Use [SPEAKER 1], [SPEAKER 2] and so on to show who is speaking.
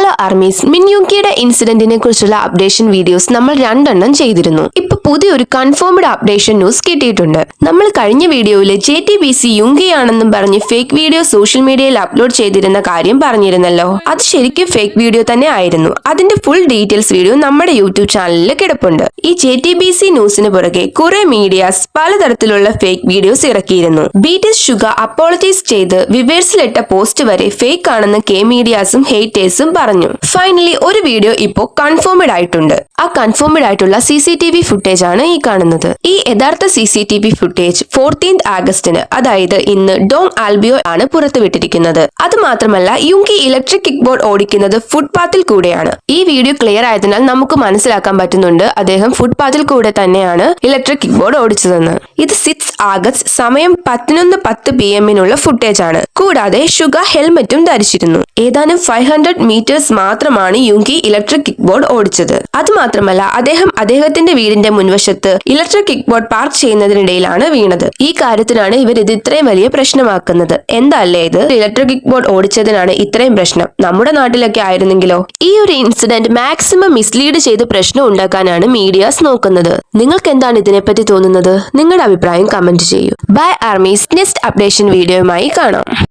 [SPEAKER 1] Hello armies, മിൻയൂങ്കിയുടെ ഇൻസിഡന്റിനെ കുറിച്ചുള്ള updation videos നമ്മൾ 2 എണ്ണം ചെയ്തിരുന്നു. ഇപ്പൊ പുതിയൊരു കൺഫേംഡ് അപ്ഡേഷൻ ന്യൂസ് കിട്ടിയിട്ടുണ്ട്. നമ്മൾ കഴിഞ്ഞ വീഡിയോയിൽ JTBC യുങ്കിയാണെന്നും പറഞ്ഞ് ഫേക്ക് വീഡിയോ സോഷ്യൽ മീഡിയയിൽ അപ്ലോഡ് ചെയ്തിരുന്ന കാര്യം പറഞ്ഞിരുന്നല്ലോ. അത് ശരിക്കും ഫേക്ക് വീഡിയോ തന്നെ ആയിരുന്നു. അതിന്റെ ഫുൾ ഡീറ്റെയിൽസ് വീഡിയോ നമ്മുടെ യൂട്യൂബ് ചാനലിൽ കിടപ്പുണ്ട്. ഈ JTBC ന്യൂസിന് പുറകെ കുറെ മീഡിയാസ് പലതരത്തിലുള്ള ഫേക്ക് വീഡിയോസ് ഇറക്കിയിരുന്നു. BTS ഷുഗ അപ്പോളജൈസ് ചെയ്ത് വിവേഴ്സിലിട്ട പോസ്റ്റ് വരെ ഫേക്ക് ആണെന്ന് മീഡിയാസും ഹേറ്റേഴ്സും പറഞ്ഞു. ഫൈനലി ഒരു വീഡിയോ ഇപ്പോ കൺഫേംഡ് ആയിട്ടുണ്ട്. ആ കൺഫേംഡ് ആയിട്ടുള്ള CCTV ഫുട്ടേജ് ആണ് ഈ കാണുന്നത്. ഈ യഥാർത്ഥ CCTV ഫുട്ടേജ് 14th ആഗസ്റ്റിന്, അതായത് ഇന്ന് ഡോങ് ആൽബിയോ ആണ് പുറത്തുവിട്ടിരിക്കുന്നത്. അത് മാത്രമല്ല, യുങ്കി ഇലക്ട്രിക് കിക്ക് ബോർഡ് ഓടിക്കുന്നത് ഫുട്പാത്തിൽ കൂടെയാണ്. ഈ വീഡിയോ ക്ലിയർ ആയതിനാൽ നമുക്ക് മനസ്സിലാക്കാൻ പറ്റുന്നുണ്ട് അദ്ദേഹം ഫുട്പാത്തിൽ കൂടെ തന്നെയാണ് ഇലക്ട്രിക് കിക്ക് ബോർഡ് ഓടിച്ചതെന്ന്. ഇത് 6 ആഗസ്റ്റ് സമയം 11:10 PM ഫുട്ടേജ് ആണ്. കൂടാതെ ഷുഗ ഹെൽമെറ്റും ധരിച്ചിരുന്നു. ഏതാനും 500 മീറ്റേഴ്സ് മാത്രമാണ് യുങ്കി ഇലക്ട്രിക് കിക്ക് ബോർഡ് ഓടിച്ചത്. അത് മാത്രമല്ല, അദ്ദേഹത്തിന്റെ വീടിന്റെ മുൻവശത്ത് ഇലക്ട്രിക് കിക്ക് ബോർഡ് പാർക്ക് ചെയ്യുന്നതിനിടയിലാണ് വീണത്. ഈ കാര്യത്തിനാണ് ഇവർ ഇത് ഇത്രയും വലിയ പ്രശ്നമാക്കുന്നത്. എന്തല്ലേ ഇത്? ഇലക്ട്രിക് കിക്ക് ബോർഡ് ഓടിച്ചതിനാണ് ഇത്രയും പ്രശ്നം. നമ്മുടെ നാട്ടിലൊക്കെ ആയിരുന്നെങ്കിലോ? ഈ ഒരു ഇൻസിഡന്റ് മാക്സിമം മിസ്ലീഡ് ചെയ്ത് പ്രശ്നം ഉണ്ടാക്കാനാണ് മീഡിയാസ് നോക്കുന്നത്. നിങ്ങൾക്ക് എന്താണ് ഇതിനെപ്പറ്റി തോന്നുന്നത്? നിങ്ങളുടെ അഭിപ്രായം കമന്റ് ചെയ്യൂ. ബൈ ആർമീസ്, നെക്സ്റ്റ് അപ്ഡേഷൻ വീഡിയോയുമായി കാണാം.